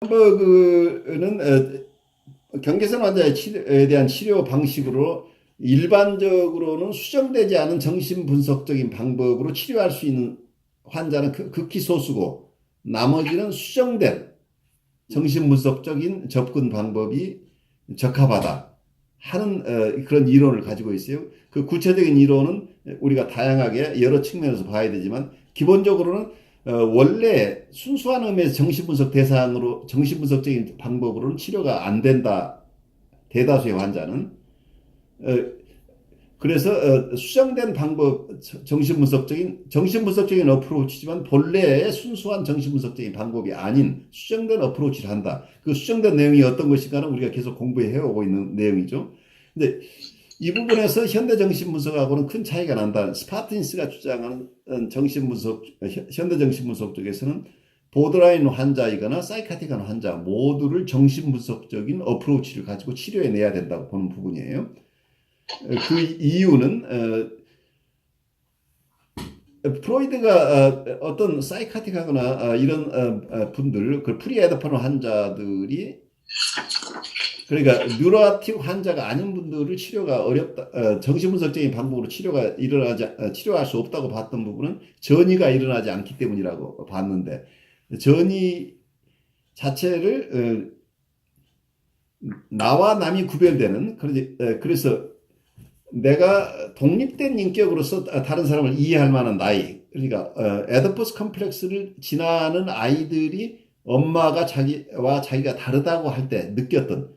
햄버거는 경계선 환자의 치료에 대한 치료 방식으로 일반적으로는 수정되지 않은 정신분석적인 방법으로 치료할 수 있는 환자는 극히 소수고, 나머지는 수정된 정신분석적인 접근 방법이 적합하다 하는 그런 이론을 가지고 있어요. 그 구체적인 이론은 우리가 다양하게 여러 측면에서 봐야 되지만, 기본적으로는 원래 순수한 의미에서 정신분석 대상으로 정신분석적인 방법으로는 치료가 안 된다. 대다수의 환자는. 그래서 수정된 방법, 정신분석적인 어프로치지만 본래의 순수한 정신분석적인 방법이 아닌 수정된 어프로치를 한다. 그 수정된 내용이 어떤 것인가는 우리가 계속 공부해 오고 있는 내용이죠. 근데 이 부분에서 현대 정신분석하고는 큰 차이가 난다. 스파틴스가 주장하는 정신분석, 현대 정신분석 쪽에서는 보드라인 환자이거나 사이카틱한 환자 모두를 정신분석적인 어프로치를 가지고 치료해 내야 된다고 보는 부분이에요. 그 이유는 프로이드가 어떤 사이카틱하거나 이런 분들, 그 프리에더퍼런 환자들이, 그러니까 뉴로틱 환자가 아닌 분들을 치료가 어렵다, 정신분석적인 방법으로 치료할 수 없다고 봤던 부분은 전이가 일어나지 않기 때문이라고 봤는데, 전이 자체를 나와 남이 구별되는, 그래서 내가 독립된 인격으로서 다른 사람을 이해할 만한 나이, 그러니까 에더퍼스 컴플렉스를 지나는 아이들이 엄마가 자기가 다르다고 할 때 느꼈던,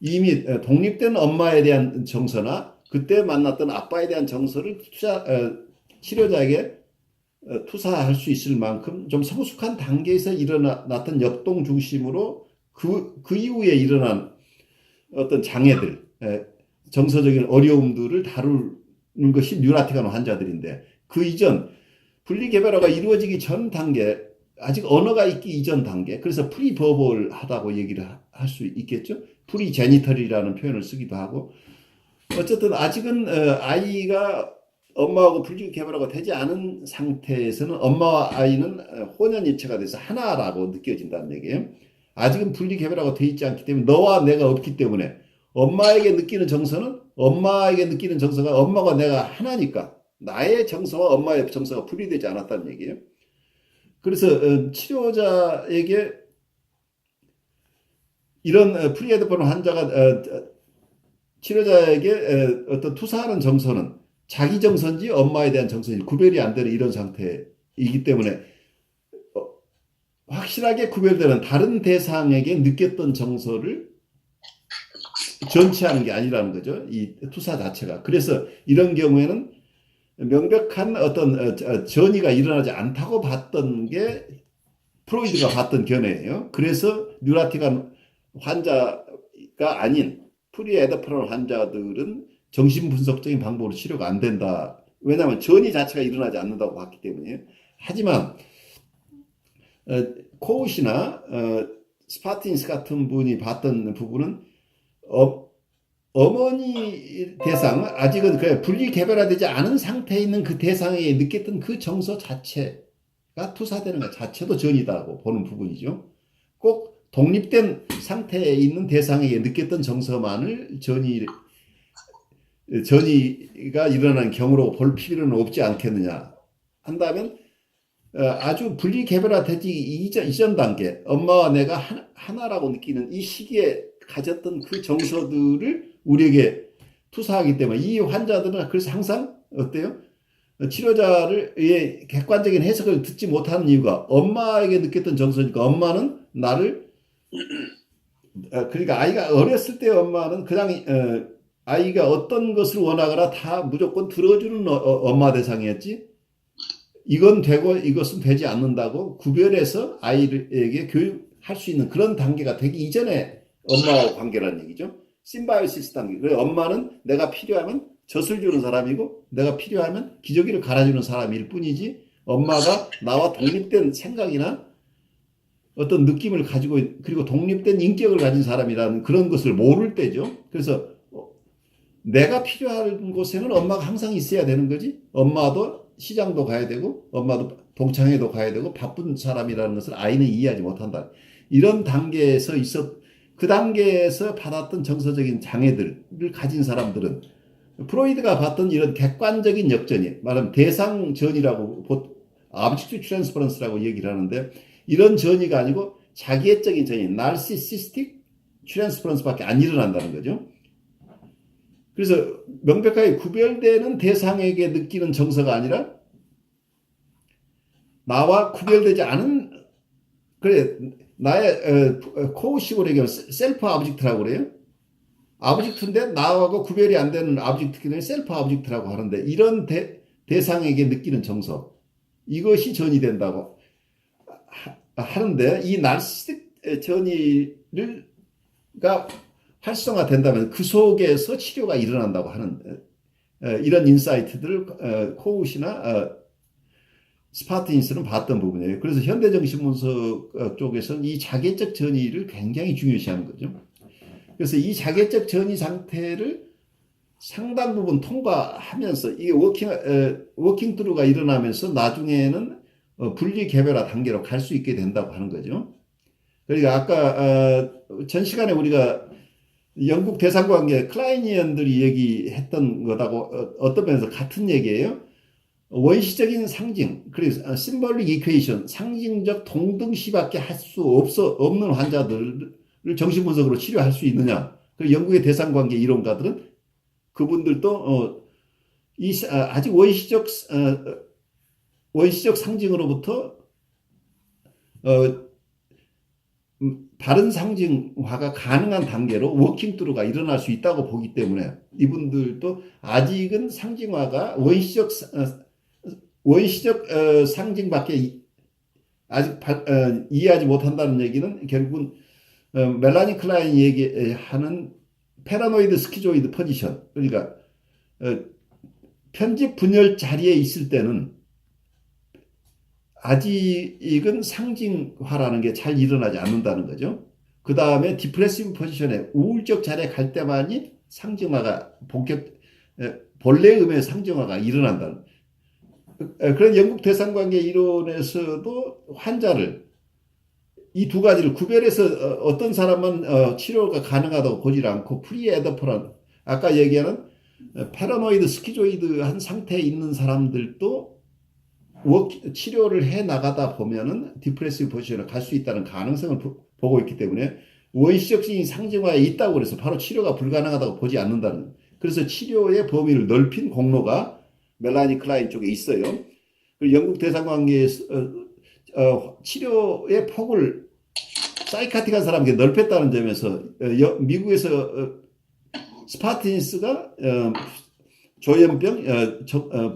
이미 독립된 엄마에 대한 정서나 그때 만났던 아빠에 대한 정서를 치료자에게 투사할 수 있을 만큼 좀 성숙한 단계에서 일어났던 역동 중심으로 그 이후에 일어난 어떤 장애들, 정서적인 어려움들을 다루는 것이 뉴라틱한 환자들인데, 그 이전 분리개별화가 이루어지기 전 단계, 아직 언어가 있기 이전 단계, 그래서 프리버벌하다고 얘기를 할 수 있겠죠. 프리제니털이라는 표현을 쓰기도 하고, 어쨌든 아직은 아이가 엄마하고 분리개별화가 되지 않은 상태에서는 엄마와 아이는 혼연일체가 돼서 하나라고 느껴진다는 얘기예요. 아직은 분리개별화가 돼 있지 않기 때문에, 너와 내가 없기 때문에 엄마에게 느끼는 정서는 엄마에게 느끼는 정서가 엄마가 내가 하나니까 나의 정서와 엄마의 정서가 분리되지 않았다는 얘기예요. 그래서 치료자에게 이런 프리헤드폰 환자가 치료자에게 어떤 투사하는 정서는 자기 정서인지 엄마에 대한 정서인지 구별이 안 되는 이런 상태이기 때문에 확실하게 구별되는 다른 대상에게 느꼈던 정서를 전치하는 게 아니라는 거죠. 이 투사 자체가. 그래서 이런 경우에는 명백한 어떤 전이가 일어나지 않다고 봤던 게 프로이드가 봤던 견해예요. 그래서 뉴라틱한 환자가 아닌 프리에더퍼럴 환자들은 정신분석적인 방법으로 치료가 안 된다. 왜냐하면 전이 자체가 일어나지 않는다고 봤기 때문이에요. 하지만 코우시나 스파틴스 같은 분이 봤던 부분은 어머니 대상, 아직은 분리개별화되지 않은 상태에 있는 그 대상에 느꼈던 그 정서 자체가 투사되는 것 자체도 전이다고 보는 부분이죠. 꼭 독립된 상태에 있는 대상에게 느꼈던 정서만을 전이가 일어나는 경우로 볼 필요는 없지 않겠느냐 한다면, 아주 분리개별화되지 이전 단계, 엄마와 내가 하나라고 느끼는 이 시기에 가졌던 그 정서들을 우리에게 투사하기 때문에 이 환자들은 그래서 항상 어때요? 치료자의 객관적인 해석을 듣지 못하는 이유가 엄마에게 느꼈던 정서니까, 엄마는 나를, 그러니까 아이가 어렸을 때 엄마는 그냥 아이가 어떤 것을 원하거나 다 무조건 들어주는 엄마 대상이었지, 이건 되고 이것은 되지 않는다고 구별해서 아이에게 교육할 수 있는 그런 단계가 되기 이전에 엄마와 관계라는 얘기죠. 심바이오시스 단계. 그래서 엄마는 내가 필요하면 젖을 주는 사람이고 내가 필요하면 기저귀를 갈아주는 사람일 뿐이지, 엄마가 나와 독립된 생각이나 어떤 느낌을 가지고 그리고 독립된 인격을 가진 사람이라는 그런 것을 모를 때죠. 그래서 내가 필요한 곳에는 엄마가 항상 있어야 되는 거지, 엄마도 시장도 가야 되고 엄마도 동창회도 가야 되고 바쁜 사람이라는 것을 아이는 이해하지 못한다. 이런 단계에서 그 단계에서 받았던 정서적인 장애들을 가진 사람들은 프로이드가 봤던 이런 객관적인 역전이 말하면 대상전이라고 아브젝트 트랜스퍼런스라고 얘기를 하는데 이런 전이가 아니고 자기애적인 전이 나르시시스틱 트랜스퍼런스밖에 안 일어난다는 거죠. 그래서 명백하게 구별되는 대상에게 느끼는 정서가 아니라 나와 구별되지 않은 그래 나의 코어식으로 얘기하면 셀프 아브젝트라고 그래요. 아브젝트인데 나하고 구별이 안 되는 아브젝트이기 때문에 셀프 아브젝트라고 하는데 이런 대상에게 느끼는 정서 이것이 전이 된다고 하는데 이 나르시스틱 전이가 활성화된다면 그 속에서 치료가 일어난다고 하는 이런 인사이트들을 코우시나 스파트인스는 봤던 부분이에요. 그래서 현대정신분석 쪽에서는 이 자개적 전이를 굉장히 중요시하는 거죠. 그래서 이 자개적 전이 상태를 상당 부분 통과하면서 이게 워킹 트루가 일어나면서 나중에는 분리 개별화 단계로 갈 수 있게 된다고 하는 거죠. 그러니까 아까 전 시간에 우리가 영국 대상관계 클라이니언들이 얘기했던 것하고 어떤 면에서 같은 얘기예요. 원시적인 상징, 그래서 심볼릭 이퀘이션, 상징적 동등시밖에 할 수 없는 환자들을 정신분석으로 치료할 수 있느냐. 그리고 영국의 대상관계 이론가들은 그분들도 아직 원시적 상징으로부터 다른 상징화가 가능한 단계로 워킹 트루가 일어날 수 있다고 보기 때문에 이분들도 아직은 상징화가 원시적 상징밖에 아직 이해하지 못한다는 얘기는 결국은 멜라니 클라인이 얘기하는 패러노이드 스키조이드 포지션, 그러니까 편집 분열 자리에 있을 때는 아직은 상징화라는 게 잘 일어나지 않는다는 거죠. 그 다음에 디프레시브 포지션에 우울적 자리에 갈 때만이 상징화가 본래 의미의 상징화가 일어난다는. 그런 영국 대상관계 이론에서도 환자를 이 두 가지를 구별해서 어떤 사람은 치료가 가능하다고 보질 않고 프리에더퍼란 아까 얘기하는 패러노이드 스키조이드한 상태에 있는 사람들도 치료를 해 나가다 보면은 디프레시브 포지션에 갈 수 있다는 가능성을 보고 있기 때문에 원시적인 상징화에 있다고 그래서 바로 치료가 불가능하다고 보지 않는다는. 그래서 치료의 범위를 넓힌 공로가 멜라니 클라인 쪽에 있어요. 그리고 영국 대상관계에서 치료의 폭을 사이카틱한 사람에게 넓혔다는 점에서 미국에서 스파틴스가 조현병,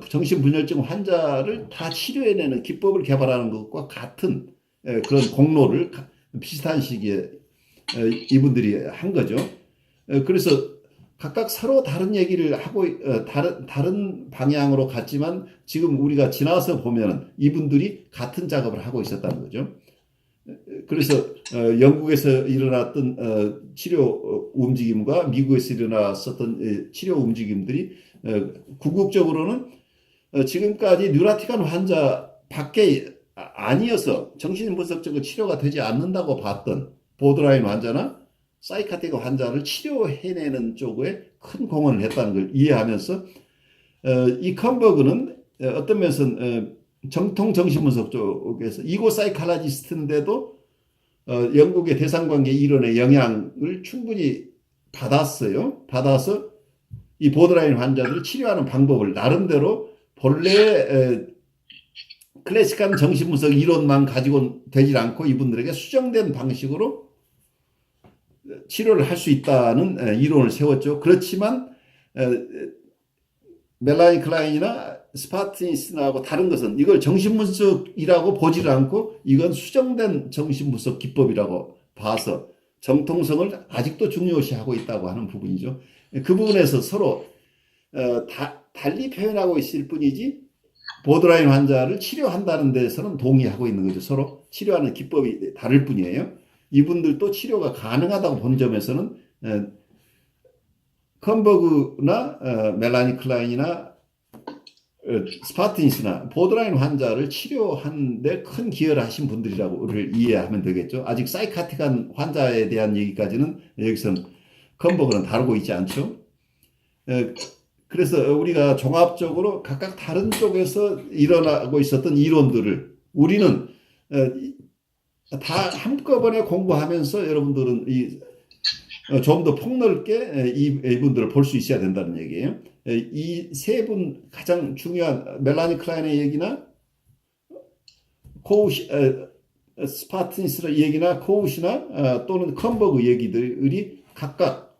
정신분열증 환자를 다 치료해내는 기법을 개발하는 것과 같은 그런 공로를 비슷한 시기에 이분들이 한 거죠. 그래서 각각 서로 다른 얘기를 하고 다른 방향으로 갔지만 지금 우리가 지나서 보면 이분들이 같은 작업을 하고 있었다는 거죠. 그래서 영국에서 일어났던 치료 움직임과 미국에서 일어났었던 치료 움직임들이 궁극적으로는 지금까지 뉴라틱한 환자 밖에 아니어서 정신분석적으로 치료가 되지 않는다고 봤던 보드라인 환자나 사이카틱 환자를 치료해내는 쪽에 큰 공헌을 했다는 걸 이해하면서 이 컴버그는 어떤 면에서는 정통 정신분석 쪽에서 이고 사이칼라지스트인데도 영국의 대상관계 이론의 영향을 충분히 받았어요. 받아서 이 보드라인 환자들을 치료하는 방법을 나름대로 본래 클래식한 정신분석 이론만 가지고 되질 않고 이분들에게 수정된 방식으로 치료를 할 수 있다는 이론을 세웠죠. 그렇지만 멜라니 클라인이나 스파틴스하고 다른 것은 이걸 정신분석이라고 보지를 않고 이건 수정된 정신분석 기법이라고 봐서 정통성을 아직도 중요시하고 있다고 하는 부분이죠. 그 부분에서 서로 달리 표현하고 있을 뿐이지 보드라인 환자를 치료한다는 데서는 동의하고 있는 거죠. 서로 치료하는 기법이 다를 뿐이에요. 이분들도 치료가 가능하다고 본 점에서는 컴버그나 멜라니 클라인이나 스파틴스나 보드라인 환자를 치료하는데 큰 기여를 하신 분들이라고를 이해하면 되겠죠. 아직 사이카틱한 환자에 대한 얘기까지는 여기서는 컨버그는 다루고 있지 않죠. 에, 그래서 우리가 종합적으로 각각 다른 쪽에서 일어나고 있었던 이론들을 우리는 다 한꺼번에 공부하면서 여러분들은 좀 더 폭넓게 이분들을 볼 수 있어야 된다는 얘기예요. 이 세 분 가장 중요한 멜라니 클라인의 얘기나 코우시, 스파틴스의 얘기나 코우시나 또는 컨버그 얘기들이 각각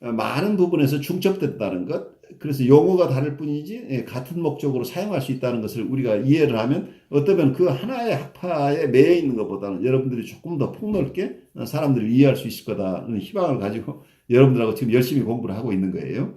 많은 부분에서 중첩됐다는 것. 그래서 용어가 다를 뿐이지 같은 목적으로 사용할 수 있다는 것을 우리가 이해를 하면 어쩌면 그 하나의 학파에 매여 있는 것보다는 여러분들이 조금 더 폭넓게 사람들을 이해할 수 있을 거다는 희망을 가지고 여러분들하고 지금 열심히 공부를 하고 있는 거예요.